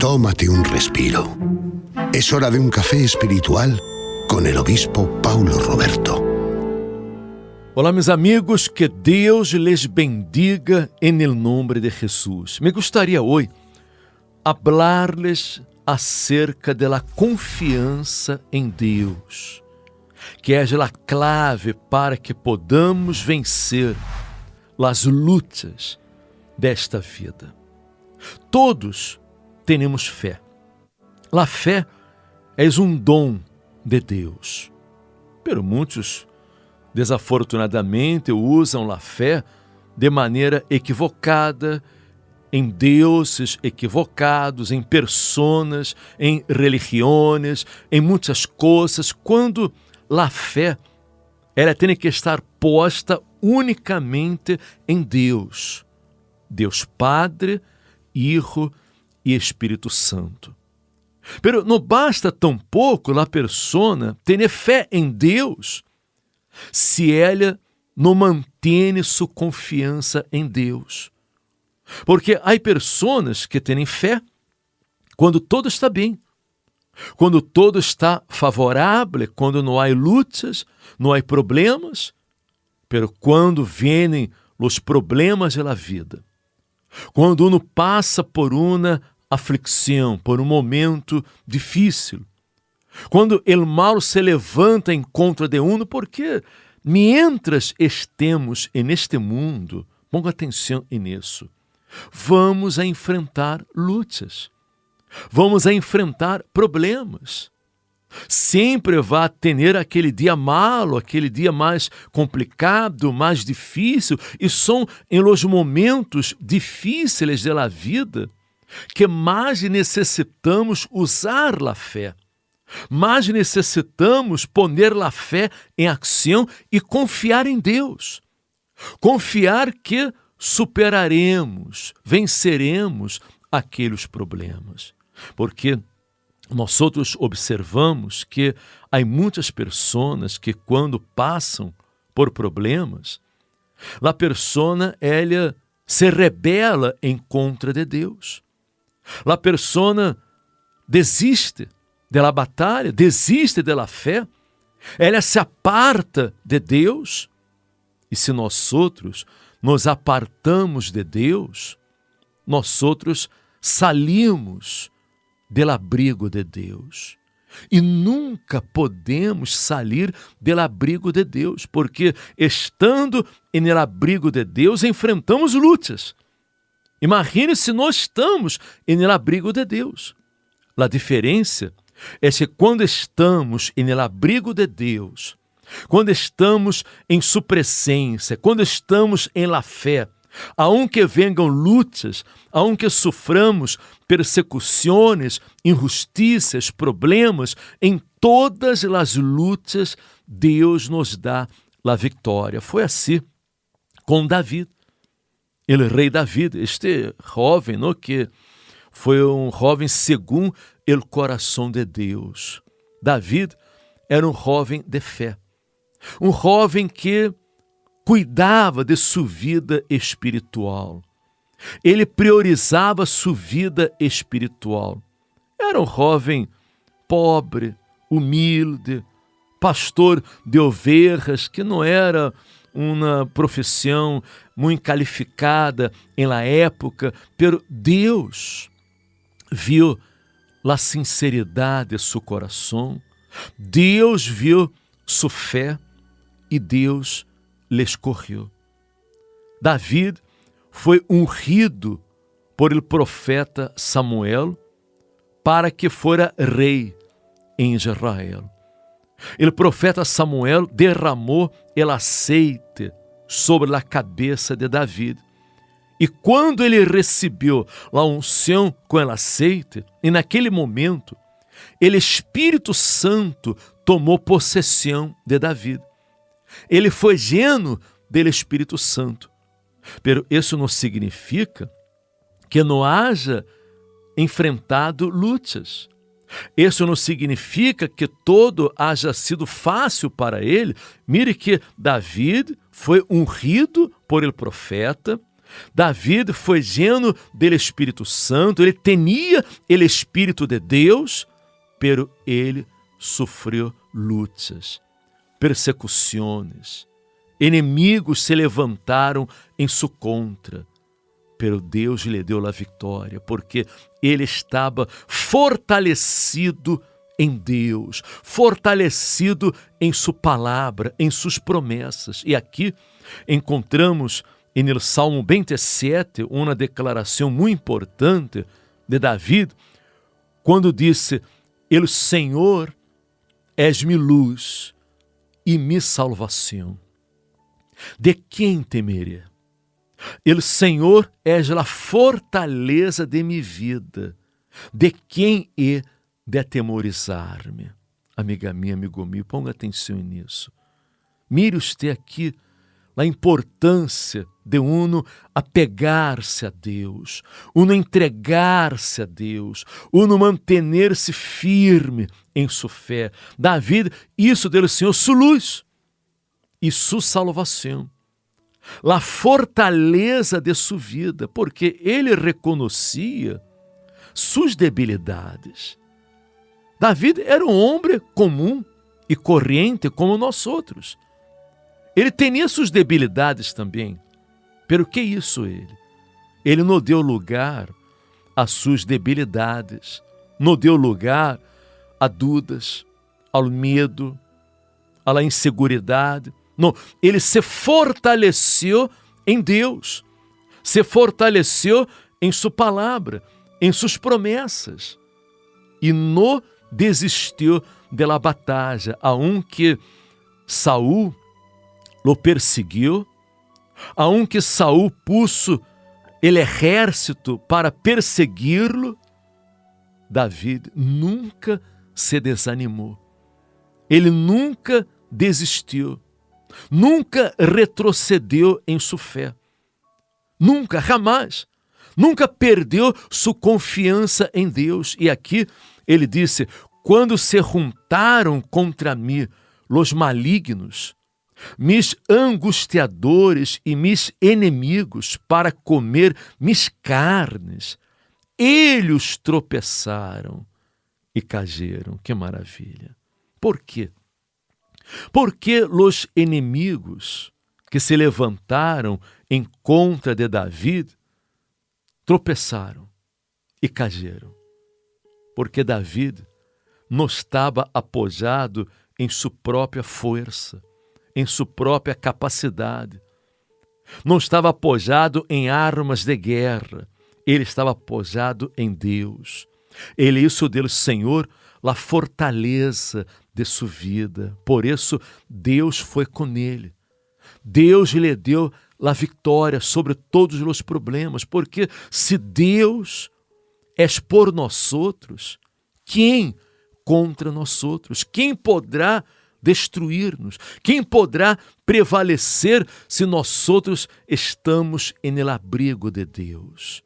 Tómate un respiro. Es hora de un café espiritual con el obispo Paulo Roberto. Olá, meus amigos, que Deus les bendiga en el nombre de Jesús. Me gustaría hoy hablarles acerca de la confiança em Deus, que é a clave para que podamos vencer as lutas desta vida. Todos temos fé. A fé é dom de Deus. Pero muitos, desafortunadamente, usam a fé de maneira equivocada, em deuses equivocados, em personas, em religiões, em muitas coisas, quando a fé ela tem que estar posta unicamente em Deus. Deus Padre, Hijo e Espírito Santo. Pero não basta tampouco a persona ter fé em Deus se ela não mantém sua confiança em Deus. Porque há pessoas que têm fé quando todo está bem, quando todo está favorável, quando não há lutas, não há problemas, pero quando vêm os problemas da vida, quando uno passa por uma aflição, por um momento difícil, quando o mal se levanta em contra de uno, porque mientras estemos neste mundo, ponga atenção nisso, vamos a enfrentar lutas, vamos a enfrentar problemas. Sempre vai ter aquele dia malo, aquele dia mais complicado, mais difícil, e são em los momentos difíceis da vida que mais necessitamos usar a fé, mais necessitamos poner a fé em ação e confiar em Deus, confiar que superaremos, venceremos aqueles problemas, porque nós outros observamos que há muitas pessoas que quando passam por problemas, a persona ela se rebela em contra de Deus. A persona desiste da batalha, desiste da fé, ela se aparta de Deus. E se nós outros nos apartamos de Deus, nós outros salimos do abrigo de Deus. E nunca podemos sair do abrigo de Deus, porque estando no abrigo de Deus, enfrentamos lutas. Imagine se nós estamos no abrigo de Deus. A diferença é que quando estamos no abrigo de Deus, quando estamos em sua presença, quando estamos em la fé, aunque venham lutas, aunque soframos persecuções, injustiças, problemas, em todas as lutas, Deus nos dá a vitória. Foi assim com Davi, o rei Davi, este jovem, não, que foi um jovem segundo o coração de Deus. Davi era um jovem de fé, um jovem que cuidava de sua vida espiritual. Ele priorizava sua vida espiritual. Era um jovem pobre, humilde, pastor de ovelhas, que não era uma profissão muito qualificada em la época, pero Deus viu a sinceridade de seu coração, Deus viu sua fé e Deus lhe escorreu. Davi foi ungido por el profeta Samuel para que fora rei em Israel. O profeta Samuel derramou el aceite sobre a cabeça de Davi. E quando ele recebeu a unção com o aceite, e naquele momento, o Espírito Santo tomou possessão de Davi. Ele foi lleno do Espírito Santo. Pero isso não significa que não haja enfrentado lutas. Isso não significa que todo haja sido fácil para ele. Mire que Davi foi ungido por el profeta, David foi lleno del Espírito Santo, ele tinha o Espírito de Deus, pero ele sofreu lutas, persecuções, inimigos se levantaram em sua contra, pero Deus lhe deu a vitória, porque ele estava fortalecido em Deus, fortalecido em sua palavra, em suas promessas. E aqui encontramos no Salmo 27 uma declaração muito importante de David, quando disse: "El Senhor és mi luz e mi salvação. De quem temerei? El Senhor és a fortaleza de mi vida. De quem he de atemorizar-me?" Amiga minha, amigo meu, ponga atenção nisso. Mire você aqui a importância de uno apegar-se a Deus, uno entregar-se a Deus, uno manter-se firme em sua fé. David, isso deu ao Senhor sua luz e sua salvação, a fortaleza de sua vida, porque ele reconhecia suas debilidades. David era um homem comum e corrente como nós outros. Ele tinha suas debilidades também. Pero que isso ele? Ele não deu lugar às suas debilidades, não deu lugar a dúvidas, ao medo, à inseguridade. Não, ele se fortaleceu em Deus, se fortaleceu em sua palavra, em suas promessas, e não desistiu da batalha, aunque Saul lo perseguiu, aunque Saul puso el exército para perseguir-lo, David nunca se desanimou. Ele nunca desistiu, nunca retrocedeu em sua fé. Nunca, jamais. Nunca perdeu sua confiança em Deus. E aqui ele disse: "Quando se juntaram contra mim os malignos, mis angustiadores e mis inimigos para comer mis carnes, eles tropeçaram e cayeram." Que maravilha! Por quê? Porque os inimigos que se levantaram em contra de David tropeçaram e cayeram. Porque David não estava apoiado em sua própria força, em sua própria capacidade. Não estava apoiado em armas de guerra. Ele estava apoiado em Deus. Ele isso deu ao Senhor a fortaleza de sua vida. Por isso, Deus foi com ele. Deus lhe deu a vitória sobre todos os problemas. Porque se Deus é por nós outros, quem contra nós outros? Quem poderá destruir-nos? Quem poderá prevalecer se nós outros estamos em abrigo de Deus?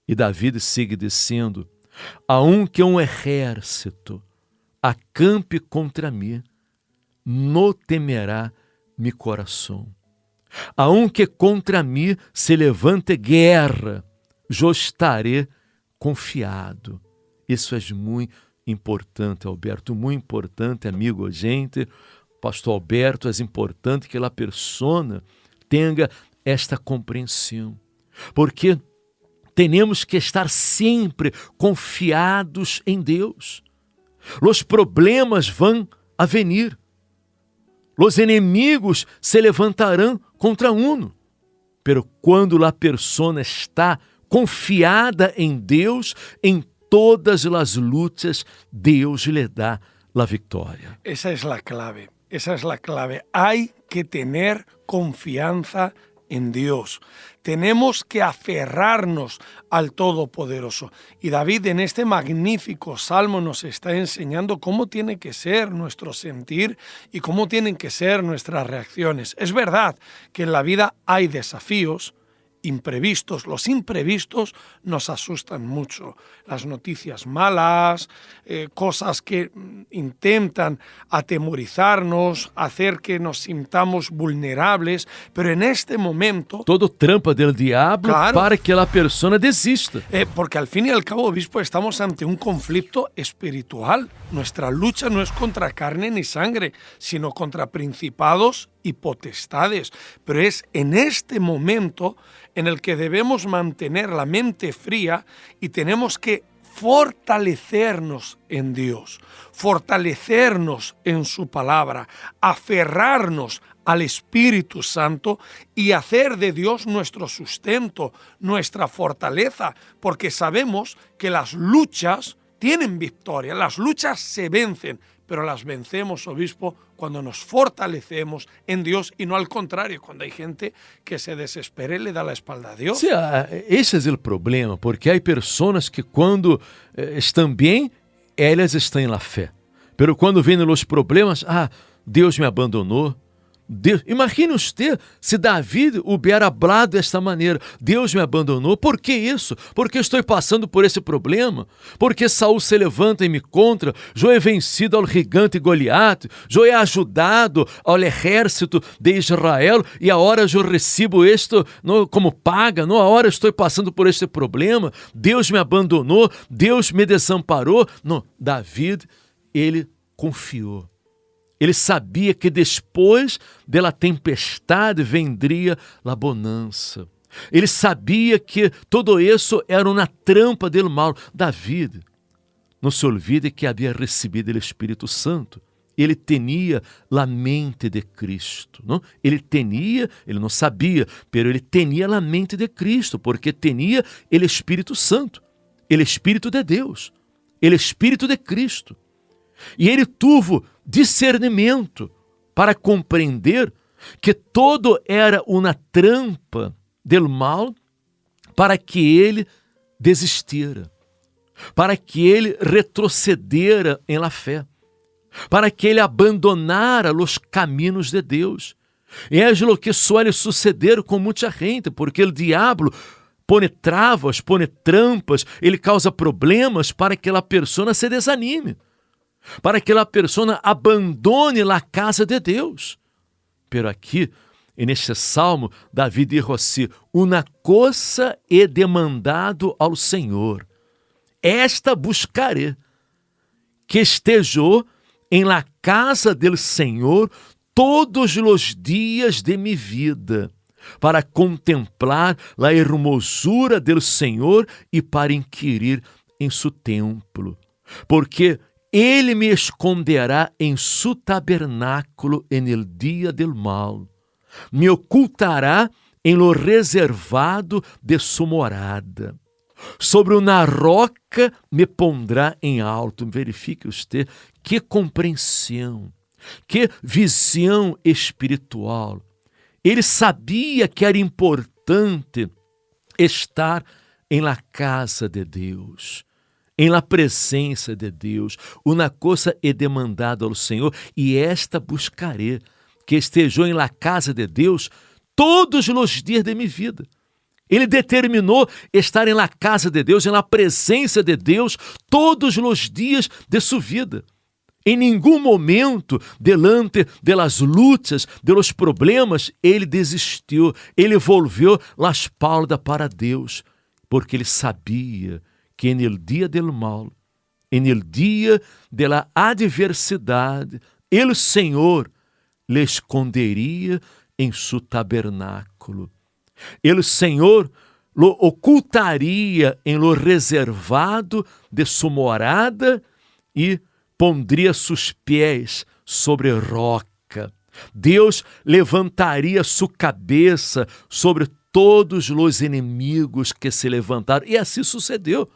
E David sigue dizendo: "Aunque um exército acampe contra mim, não temerá mi coração. Aunque contra mim se levante guerra, eu estarei confiado." Isso é muito importante, Alberto, muito importante, amigo, gente. Pastor Alberto, é importante que a persona tenha esta compreensão, porque temos que estar sempre confiados em Deus. Os problemas vão a venir, os inimigos se levantarão contra uno, pero quando a persona está confiada em Deus, em todas as lutas, Deus lhe dá a vitória. Esa es la clave, esa es la clave. Hay que tener confianza en Dios. Tenemos que aferrarnos al Todopoderoso. Y David en este magnífico salmo nos está enseñando cómo tiene que ser nuestro sentir y cómo tienen que ser nuestras reacciones. Es verdad que en la vida hay desafíos, imprevistos. Los imprevistos nos asustan mucho. Las noticias malas, cosas que intentan atemorizarnos, hacer que nos sintamos vulnerables, pero en este momento... Todo trampa del diablo, claro, para que la persona desista. Porque al fin y al cabo, obispo, estamos ante un conflicto espiritual. Nuestra lucha no es contra carne ni sangre, sino contra principados y potestades. Pero es en este momento en el que debemos mantener la mente fría y tenemos que fortalecernos en Dios, fortalecernos en su palabra, aferrarnos al Espíritu Santo y hacer de Dios nuestro sustento, nuestra fortaleza, porque sabemos que las luchas tienen victoria, las luchas se vencen, pero las vencemos, obispo, cuando nos fortalecemos en Dios y no al contrario, cuando hay gente que se desespera y le da la espalda a Dios. Sí, esse é o problema, porque há pessoas que quando estão bem, elas estão na fé. Pero quando vêm os problemas, Deus me abandonou. Deus, imagine usted se David hubiera hablado desta maneira: Deus me abandonou. Por que isso? Porque estou passando por esse problema. Porque Saul se levanta e me contra. Eu he vencido ao gigante Goliat. Eu he ajudado ao exército de Israel e agora eu recebo isto como paga. Não, agora estou passando por este problema. Deus me abandonou. Deus me desamparou. Não, David, ele confiou. Ele sabia que depois da tempestade vendria a bonança. Ele sabia que todo isso era uma trampa do mal. David, não se olvide que havia recebido o Espírito Santo. Ele tinha a mente de Cristo. Não? Ele não sabia, mas ele tinha a mente de Cristo, porque tinha o Espírito Santo, o Espírito de Deus, o Espírito de Cristo. E ele teve discernimento para compreender que todo era uma trampa del mal para que ele desistira, para que ele retrocedera em la fé, para que ele abandonara os caminhos de Deus. E é o que suele suceder com muita gente, porque o diabo põe travas, põe trampas, ele causa problemas para que a pessoa se desanime, para que a pessoa abandone a casa de Deus. Pero aqui, neste salmo, Davi dijo assim: uma coisa he demandado ao Senhor, esta buscaré, que esteja em la casa del Senhor todos os dias de mi vida, para contemplar a hermosura del Senhor e para inquirir em su templo, porque Ele me esconderá em su tabernáculo en el dia del mal, me ocultará em lo reservado de su morada, sobre uma roca me pondrá em alto. Verifique usted que compreensão, que visão espiritual. Ele sabia que era importante estar em la casa de Deus, em la presença de Deus. Uma coisa é demandada ao Senhor, e esta buscarei, que estejam em la casa de Deus todos os dias de minha vida. Ele determinou estar em la casa de Deus, em la presença de Deus todos os dias de sua vida. Em nenhum momento, delante de las lutas, de los problemas, ele desistiu, ele volviu la espalda para Deus, porque ele sabia que en el dia del mal, en el dia de la adversidade, el Senhor lhe esconderia em su tabernáculo. El Senhor lo ocultaria em lo reservado de sua morada e pondria seus pés sobre roca. Deus levantaria sua cabeça sobre todos os inimigos que se levantaram. E assim sucedeu,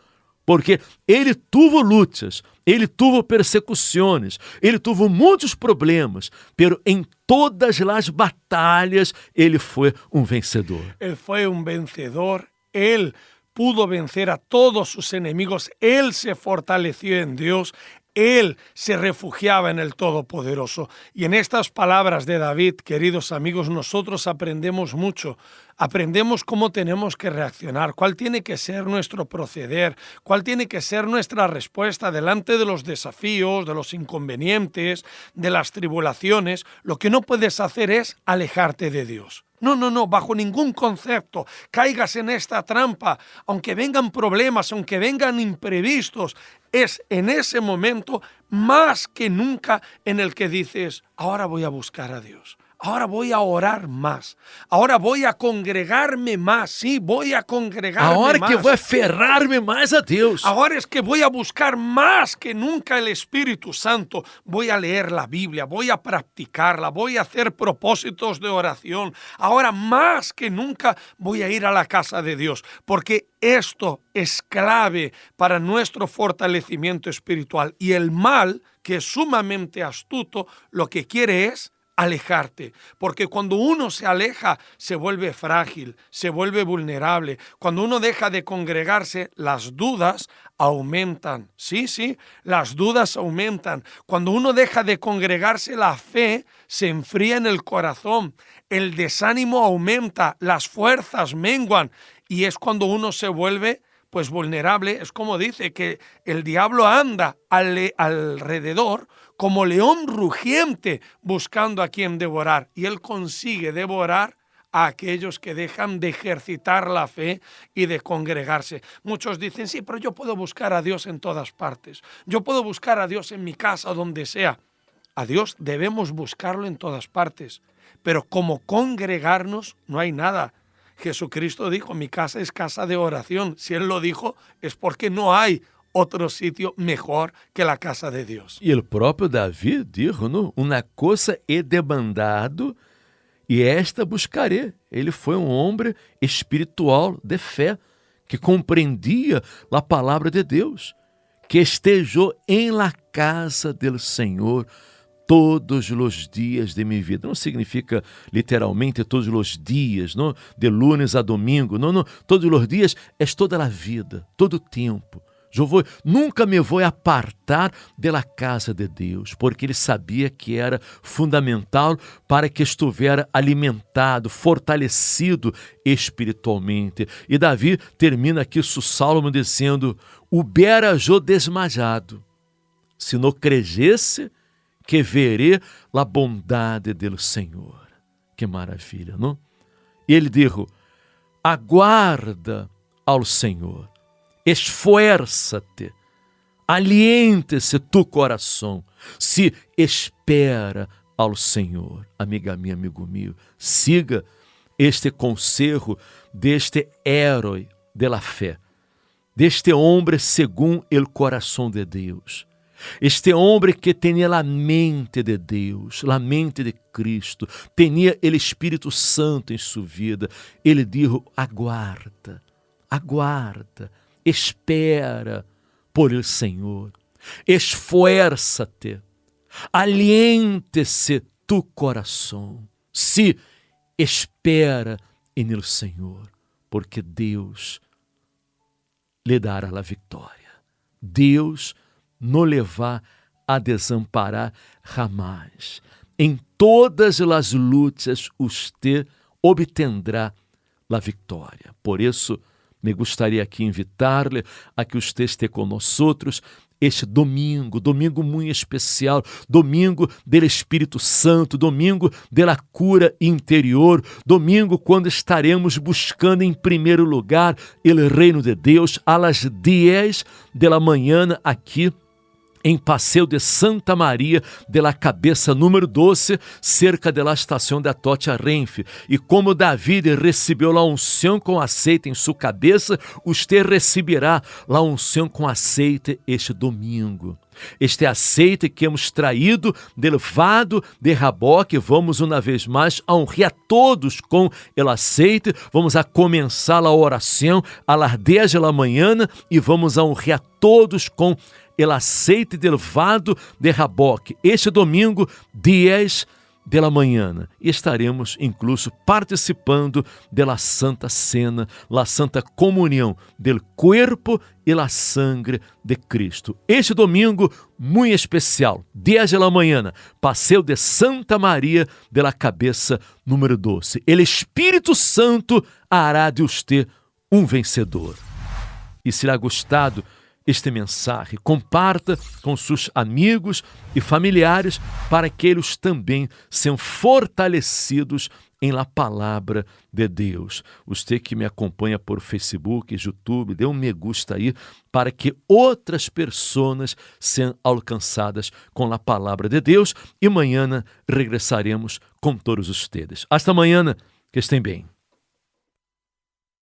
porque ele teve lutas, ele teve persecuções, ele teve muitos problemas, pero em todas as batalhas ele foi um vencedor. Ele foi um vencedor, ele pudo vencer a todos sus enemigos, él se fortaleció en Dios, Él se refugiaba en el Todopoderoso. Y en estas palabras de David, queridos amigos, nosotros aprendemos mucho. Aprendemos cómo tenemos que reaccionar, cuál tiene que ser nuestro proceder, cuál tiene que ser nuestra respuesta delante de los desafíos, de los inconvenientes, de las tribulaciones. Lo que no puedes hacer es alejarte de Dios. No, bajo ningún concepto caigas en esta trampa, aunque vengan problemas, aunque vengan imprevistos. Es en ese momento más que nunca en el que dices, ahora voy a buscar a Dios. Ahora voy a orar más. Ahora voy a congregarme más. Sí, voy a congregarme Ahora más. que vou aferrar-me mais a Deus. Ahora es que voy a buscar más que nunca el Espíritu Santo. Voy a leer la Biblia, voy a practicarla, voy a hacer propósitos de oración. Ahora más que nunca voy a ir a la casa de Dios, porque esto es clave para nuestro fortalecimiento espiritual. Y el mal, que es sumamente astuto, lo que quiere es alejarte, porque cuando uno se aleja se vuelve frágil, se vuelve vulnerable. Cuando uno deja de congregarse, las dudas aumentan. Sí, las dudas aumentan. Cuando uno deja de congregarse, la fe se enfría en el corazón, el desánimo aumenta, las fuerzas menguan, y es cuando uno se vuelve pues vulnerable. Es como dice que el diablo anda alrededor como león rugiente buscando a quien devorar, y él consigue devorar a aquellos que dejan de ejercitar la fe y de congregarse. Muchos dicen, sí, pero yo puedo buscar a Dios en todas partes. Yo puedo buscar a Dios en mi casa, donde sea. A Dios debemos buscarlo en todas partes, pero como congregarnos no hay nada. Jesucristo dijo, mi casa es casa de oración. Si Él lo dijo, es porque no hay otro sitio mejor que la casa de Dios. E o próprio Davi dijo, não? Uma coisa he demandado e esta buscarei. Ele foi um homem espiritual de fé, que compreendia a palavra de Deus, que estejou em la casa del Senhor todos os dias de minha vida. Não significa literalmente todos os dias, não? De lunes a domingo. Não. Todos os dias é toda a vida, todo o tempo. Nunca me vou apartar da casa de Deus, porque ele sabia que era fundamental para que estivesse alimentado, fortalecido espiritualmente. E Davi termina aqui o Salmo dizendo, hubera yo desmayado, se não cregesse que verê a bondade do Senhor. Que maravilha, não? E ele dijo, aguarda ao Senhor, esfuerza-te, aliente-se tu coração, se espera ao Senhor. Amiga minha, amigo meu, siga este conselho deste herói de la fé, deste homem segundo o coração de Deus. Este homem que tinha a mente de Deus, a mente de Cristo, tinha o Espírito Santo em sua vida. Ele disse, aguarda, espera por el Senhor, esfuerza-te, aliente-se tu coração, se espera en el Senhor, porque Deus lhe dará a vitória. Deus não lhe vai a desamparar jamais. Em todas as lutas, você obtendrá a vitória. Por isso, me gostaria aqui invitar-lhe a que você esteja conosco este domingo muito especial, domingo do Espírito Santo, domingo da cura interior, domingo quando estaremos buscando em primeiro lugar o reino de Deus, às 10 da manhã aqui em Passeio de Santa Maria de la Cabeça número 12, cerca da estação da Tocha Renfe. E como David recebeu a unção com azeite em sua cabeça, você receberá a unção com azeite este domingo. Este azeite que hemos traído del vado de Jaboque, vamos uma vez mais a honrar a todos com o azeite, vamos a começar a oração às 10 da manhã e vamos a honrar a todos com o azeite del vado de Jaboque. Este domingo, 10 da manhã e estaremos incluso participando da Santa Cena, la Santa Comunhão del Cuerpo e la Sangre de Cristo. Este domingo muito especial, 10 da manhã, passeio de Santa Maria de la Cabeça número 12. El Espírito Santo hará de você vencedor. E se lhe gostado este mensagem, comparta com seus amigos e familiares para que eles também sejam fortalecidos em la palavra de Deus. Você que me acompanha por Facebook, YouTube, dê me gusta aí para que outras pessoas sejam alcançadas com a palavra de Deus e amanhã regressaremos com todos vocês. Hasta amanhã, que estem bem.